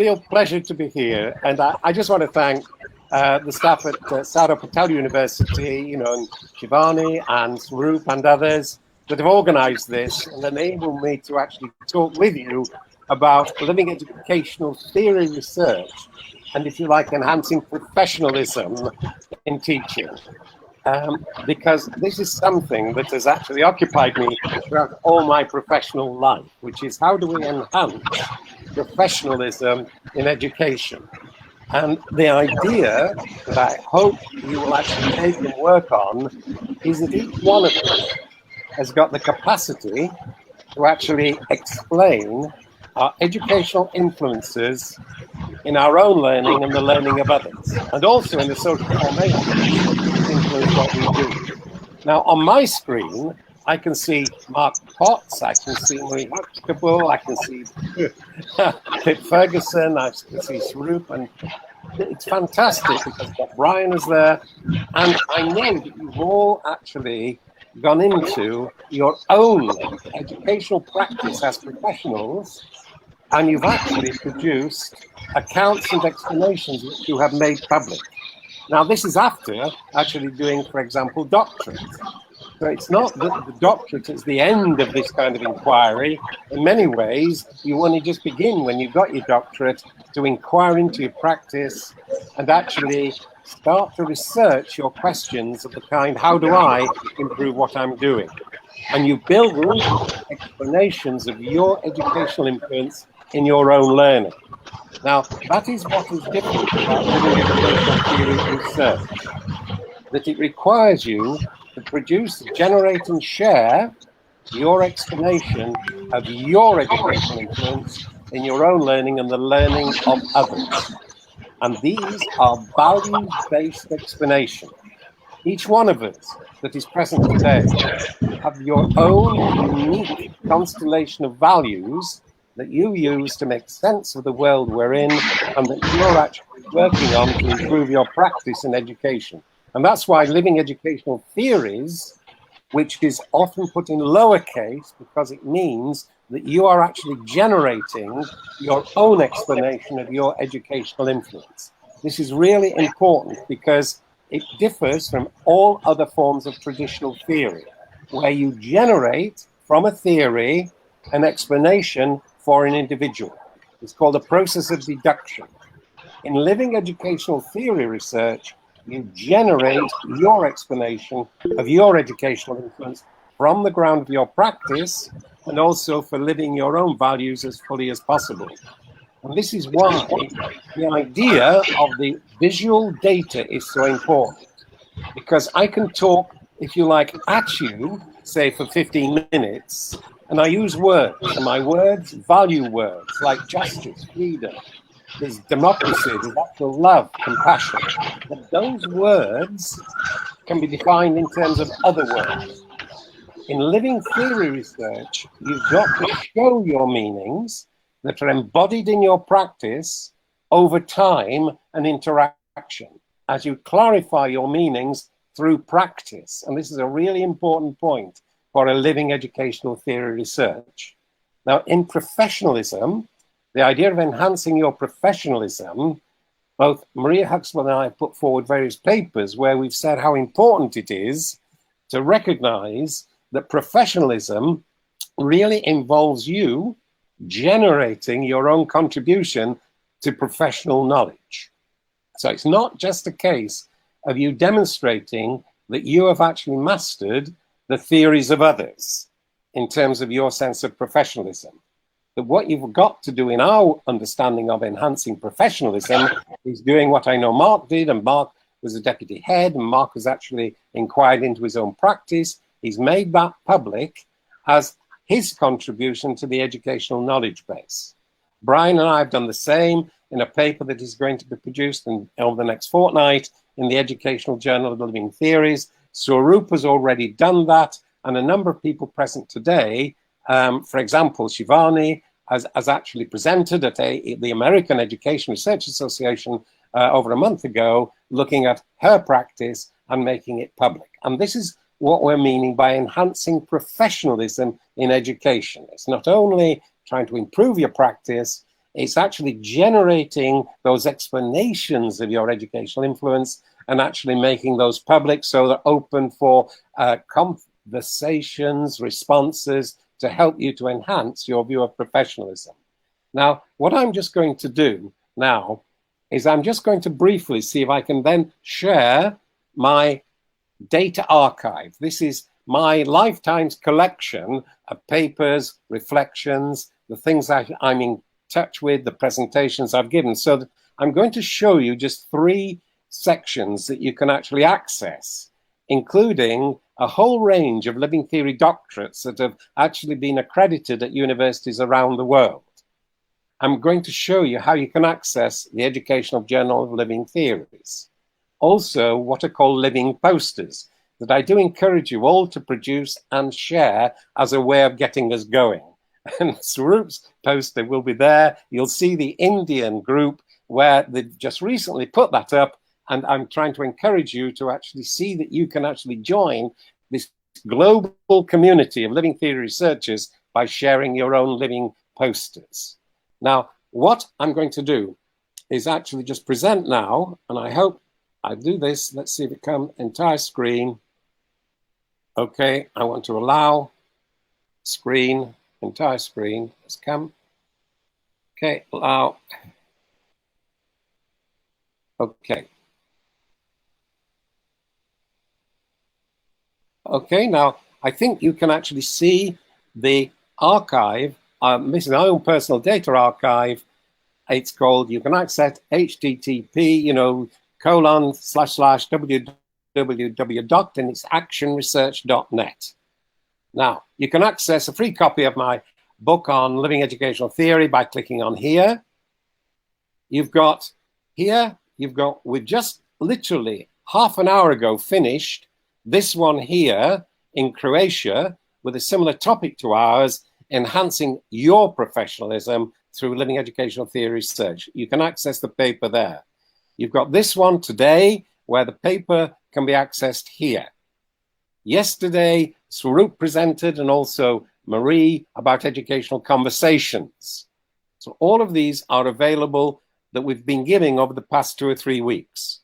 real pleasure to be here, and I just want to thank the staff at Sardar Patel University, and Shivani and Swaroop and others that have organised this and enabled me to actually talk with you about living educational theory research and, if you like, enhancing professionalism in teaching. Because this is something that has actually occupied me throughout all my professional life, which is how do we enhance professionalism in education? And the idea that I hope you will actually take and work on is that each one of us has got the capacity to actually explain our educational influences in our own learning and the learning of others, and also in the social formation that influence what we do. Now, on my screen, I can see Mark Potts, I can see Marie Huxtable, I can see Pip Ferguson, I can see Swaroop, and it's fantastic because Brian is there, and I know that you've all actually gone into your own educational practice as professionals, and you've actually produced accounts and explanations which you have made public. Now, this is after actually doing, for example, doctorate. So it's not that the doctorate is the end of this kind of inquiry. In many ways, you only just begin when you've got your doctorate to inquire into your practice and actually start to research your questions of the kind, how do I improve what I'm doing? And you build explanations of your educational influence in your own learning. Now, that is what is different about living educational theory research, that it requires you to produce, generate, and share your explanation of your educational influence in your own learning and the learning of others. And these are values-based explanation. Each one of us that is present today have your own unique constellation of values that you use to make sense of the world we're in and that you're actually working on to improve your practice in education. And that's why living educational theories, which is often put in lowercase because it means that you are actually generating your own explanation of your educational influence. This is really important because it differs from all other forms of traditional theory, where you generate from a theory an explanation for an individual. It's called a process of deduction. In living educational theory research, you generate your explanation of your educational influence from the ground of your practice and also for living your own values as fully as possible. And this is why the idea of the visual data is so important, because I can talk, if you like, at you, say for 15 minutes, and I use words, and my words value words like justice, freedom, there's democracy, there's actual love, compassion. But those words can be defined in terms of other words. In living theory research, you've got to show your meanings that are embodied in your practice over time and interaction as you clarify your meanings through practice. And this is a really important point for a living educational theory research. Now, in professionalism, the idea of enhancing your professionalism, both Maria Huxtable and I have put forward various papers where we've said how important it is to recognize that professionalism really involves you generating your own contribution to professional knowledge. So it's not just a case of you demonstrating that you have actually mastered the theories of others in terms of your sense of professionalism. But what you've got to do in our understanding of enhancing professionalism is doing what I know Mark did, and Mark was a deputy head, and Mark has actually inquired into his own practice. He's made that public as his contribution to the educational knowledge base. Brian and I have done the same in a paper that is going to be produced over the next fortnight in the Educational Journal of Living Theories. Swaroop has already done that, and a number of people present today, for example, Shivani has actually presented at the American Education Research Association over a month ago, looking at her practice and making it public. And this is what we're meaning by enhancing professionalism in education. It's not only trying to improve your practice, It's actually generating those explanations of your educational influence and actually making those public so they're open for conversations, responses to help you to enhance your view of professionalism. Now, what I'm just going to do now is I'm just going to briefly see if I can then share my data archive. This is my lifetime's collection of papers, reflections, the things I'm in touch with, the presentations I've given. So I'm going to show you just 3 sections that you can actually access, including a whole range of living theory doctorates that have actually been accredited at universities around the world. I'm going to show you how you can access the Educational Journal of Living Theories. Also, what are called living posters that I do encourage you all to produce and share as a way of getting us going. And Swarup's poster will be there. You'll see the Indian group where they've just recently put that up. And I'm trying to encourage you to actually see that you can actually join this global community of living theory researchers by sharing your own living posters. Now, what I'm going to do is actually just present now, and I hope I do this. Let's see if it comes entire screen. Okay, I want to allow screen, entire screen. Let's come. Okay, allow. Okay. Okay, now I think you can actually see the archive. This is my own personal data archive. It's called, you can access http, //www, and it's actionresearch.net. Now, you can access a free copy of my book on living educational theory by clicking on here. We've just literally half an hour ago finished this one here in Croatia with a similar topic to ours, enhancing your professionalism through living educational theory research. You can access the paper there. You've got this one today where the paper can be accessed here. Yesterday, Swarup presented, and also Marie, about educational conversations. So all of these are available that we've been giving over the past 2 or 3 weeks.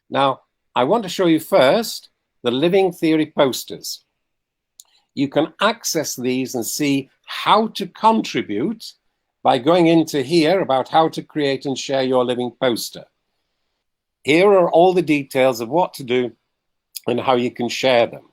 Now, I want to show you first the living theory posters. You can access these and see how to contribute by going into here about how to create and share your living poster. Here are all the details of what to do and how you can share them.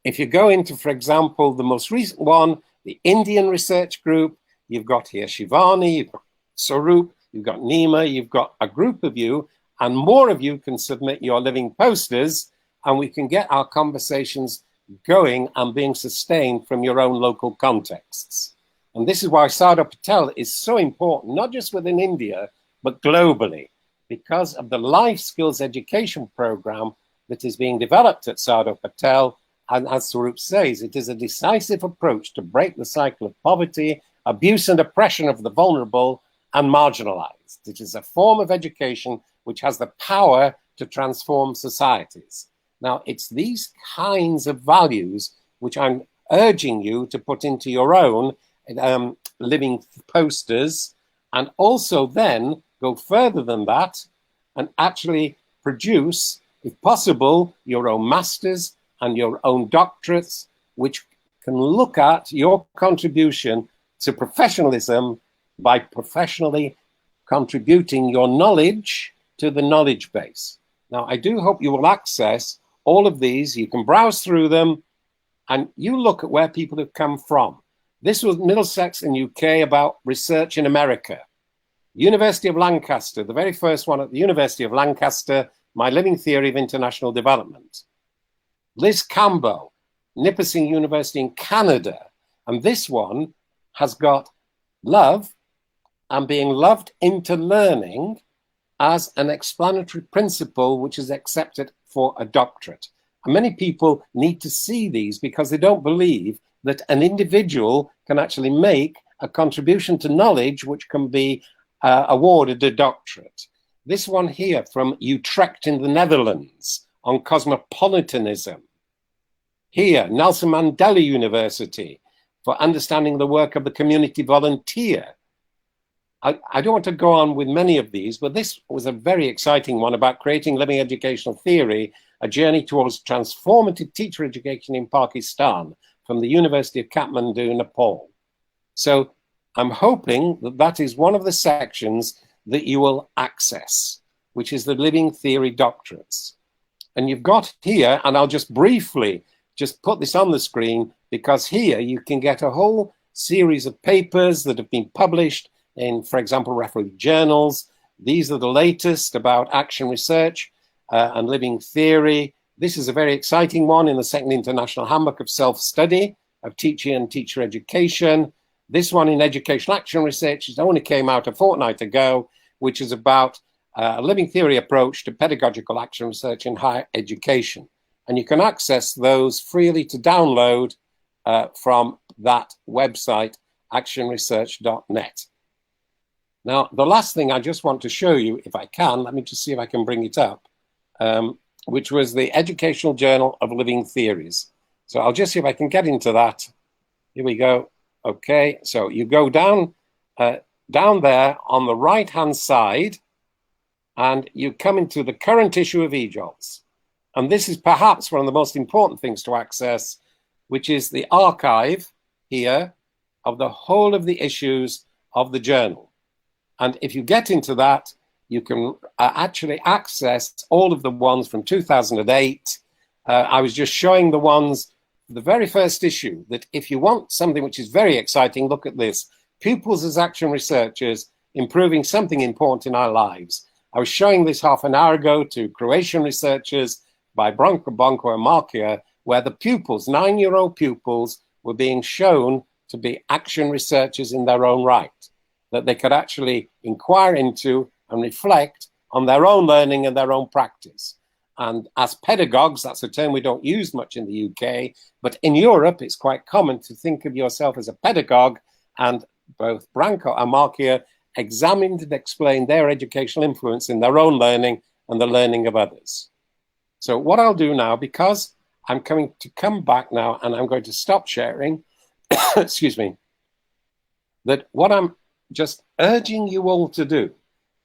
If you go into, for example, the most recent one, the Indian research group, you've got here Shivani, you've got Swarup, you've got Nima, you've got a group of you, and more of you can submit your living posters, and we can get our conversations going and being sustained from your own local contexts. And this is why Sardar Patel is so important, not just within India, but globally, because of the life skills education program that is being developed at Sardar Patel. And as Swarup says, it is a decisive approach to break the cycle of poverty, abuse and oppression of the vulnerable and marginalized. It is a form of education which has the power to transform societies. Now, it's these kinds of values which I'm urging you to put into your own living posters, and also then go further than that and actually produce, if possible, your own masters and your own doctorates, which can look at your contribution to professionalism by professionally contributing your knowledge to the knowledge base. Now, I do hope you will access all of these. You can browse through them and you look at where people have come from. This was Middlesex in UK about research in America. University of Lancaster, the very first one at the University of Lancaster, My Living Theory of International Development. Liz Campbell, Nipissing University in Canada. And this one has got love and being loved into learning as an explanatory principle which is accepted for a doctorate. And many people need to see these because they don't believe that an individual can actually make a contribution to knowledge which can be awarded a doctorate. This one here from Utrecht in the Netherlands on cosmopolitanism. Here, Nelson Mandela University for understanding the work of the community volunteer. I don't want to go on with many of these, but this was a very exciting one about creating living educational theory, a journey towards transformative teacher education in Pakistan from the University of Kathmandu, Nepal. So I'm hoping that that is one of the sections that you will access, which is the living theory doctorates. And you've got here, and I'll just briefly just put this on the screen, because here you can get a whole series of papers that have been published in, for example, refereed journals. These are the latest about action research and living theory. This is a very exciting one in the Second International Handbook of Self-Study of Teaching and Teacher Education. This one in Educational Action Research, it only came out a fortnight ago, which is about a living theory approach to pedagogical action research in higher education. And you can access those freely to download from that website, actionresearch.net. Now, the last thing I just want to show you, if I can, let me just see if I can bring it up, which was the Educational Journal of Living Theories. So I'll just see if I can get into that. Here we go. Okay, so you go down there on the right-hand side, and you come into the current issue of eJOLTS. And this is perhaps one of the most important things to access, which is the archive here of the whole of the issues of the journal. And if you get into that, you can actually access all of the ones from 2008. I was just showing the ones, the very first issue, that if you want something which is very exciting, look at this. Pupils as Action Researchers, Improving Something Important in Our Lives. I was showing this half an hour ago to Croatian researchers by Branko and Markia, where the pupils, 9-year-old pupils, were being shown to be action researchers in their own right, that they could actually inquire into and reflect on their own learning and their own practice. And as pedagogues, that's a term we don't use much in the UK, but in Europe, it's quite common to think of yourself as a pedagogue, and both Branko and Markia examined and explained their educational influence in their own learning and the learning of others. So what I'll do now, because I'm going to come back now and I'm going to stop sharing, excuse me, that what I'm just urging you all to do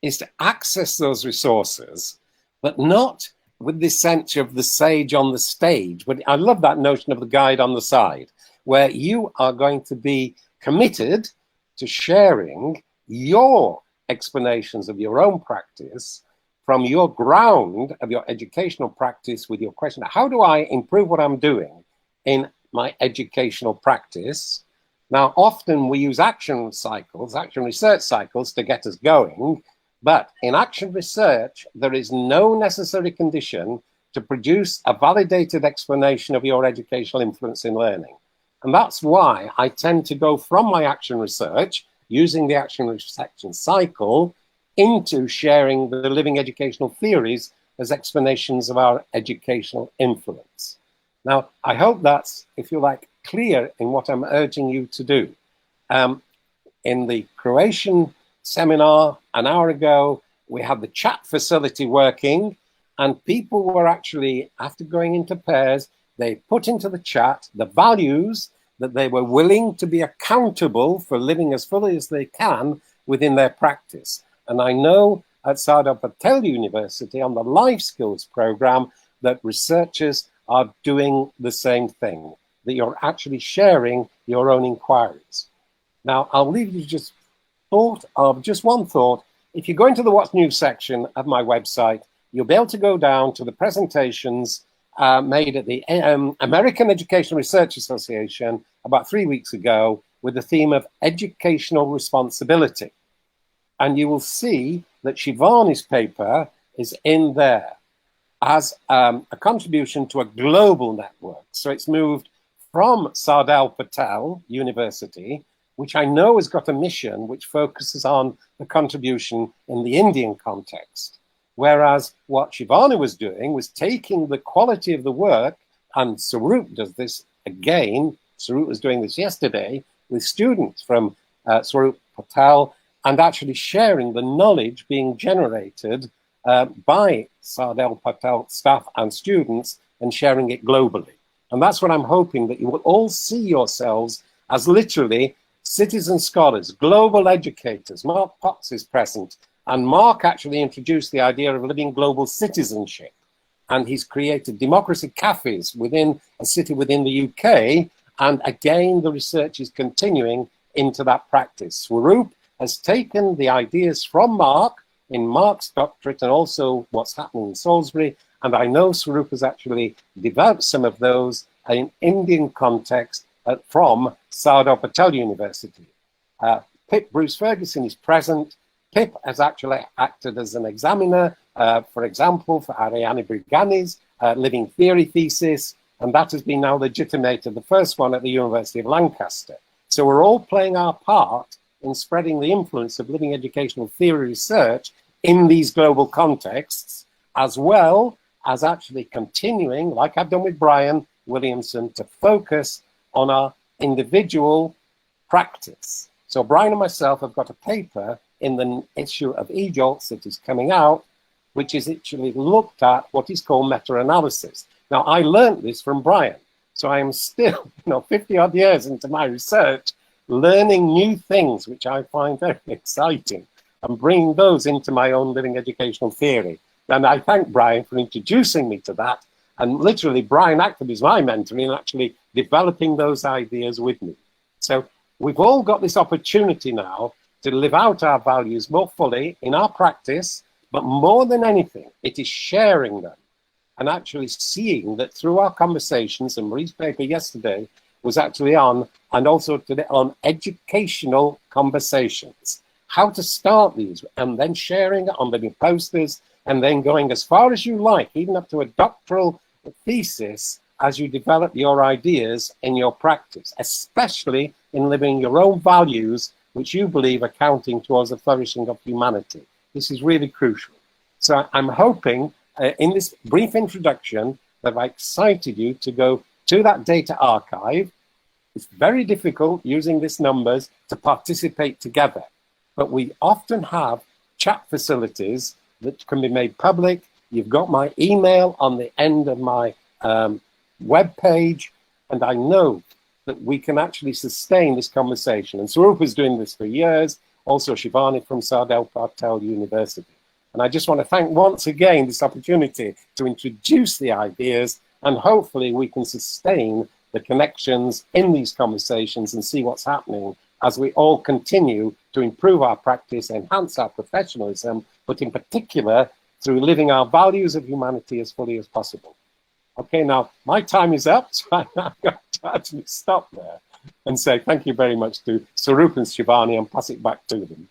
is to access those resources, but not with this sense of the sage on the stage. But I love that notion of the guide on the side, where you are going to be committed to sharing your explanations of your own practice from your ground of your educational practice with your question, how do I improve what I'm doing in my educational practice? Now, often we use action cycles, action research cycles to get us going, but in action research, there is no necessary condition to produce a validated explanation of your educational influence in learning. And that's why I tend to go from my action research, using the action research cycle, into sharing the living educational theories as explanations of our educational influence. Now, I hope that's, if you like, clear in what I'm urging you to do. In the Croatian seminar an hour ago, we had the chat facility working, and people were actually, after going into pairs, they put into the chat the values that they were willing to be accountable for living as fully as they can within their practice. And I know at Sardar Patel University on the life skills program that researchers are doing the same thing, that you're actually sharing your own inquiries. Now, I'll leave you just one thought. If you go into the What's New section of my website, you'll be able to go down to the presentations made at the American Educational Research Association about 3 weeks ago with the theme of educational responsibility. And you will see that Shivani's paper is in there as a contribution to a global network. So it's moved from Sardar Patel University, which I know has got a mission which focuses on the contribution in the Indian context. Whereas what Shivani was doing was taking the quality of the work, and Swaroop does this again, Swaroop was doing this yesterday, with students from Sardar Patel, and actually sharing the knowledge being generated by Sardar Patel staff and students and sharing it globally. And that's what I'm hoping, that you will all see yourselves as literally citizen scholars, global educators. Mark Potts is present, and Mark actually introduced the idea of living global citizenship. And he's created democracy cafes within a city within the UK. And again, the research is continuing into that practice. Swaroop has taken the ideas from Mark in Mark's doctorate and also what's happening in Salisbury. And I know Swaroop has actually developed some of those in Indian context from Sardar Patel University. Pip Bruce Ferguson is present. Pip has actually acted as an examiner, for example, for Ariane Brigani's living theory thesis, and that has been now legitimated, the first one at the University of Lancaster. So we're all playing our part in spreading the influence of living educational theory research in these global contexts, as well as actually continuing, like I've done with Brian Williamson, to focus on our individual practice. So Brian and myself have got a paper in the issue of eJolts that is coming out, which is actually looked at what is called meta-analysis. Now, I learned this from Brian, so I am still, 50 odd years into my research, learning new things, which I find very exciting, and bringing those into my own living educational theory. And I thank Brian for introducing me to that. And literally, Brian acted as my mentor in actually developing those ideas with me. So we've all got this opportunity now to live out our values more fully in our practice, but more than anything, it is sharing them and actually seeing that through our conversations, and Marie's paper yesterday was actually on, and also today on educational conversations, how to start these, and then sharing it on living posters, and then going as far as you like, even up to a doctoral thesis, as you develop your ideas in your practice, especially in living your own values, which you believe are counting towards the flourishing of humanity. This is really crucial. So I'm hoping in this brief introduction that I excited you to go to that data archive. It's very difficult using these numbers to participate together, but we often have chat facilities that can be made public. You've got my email on the end of my web page, and I know that we can actually sustain this conversation. And Swaroop is doing this for years, also Shivani from Sardar Patel University. And I just want to thank once again this opportunity to introduce the ideas, and hopefully we can sustain the connections in these conversations and see what's happening as we all continue to improve our practice, enhance our professionalism, but in particular through living our values of humanity as fully as possible. Okay, now my time is up, so I'm going to actually stop there and say thank you very much to Swaroop and Shivani and pass it back to them.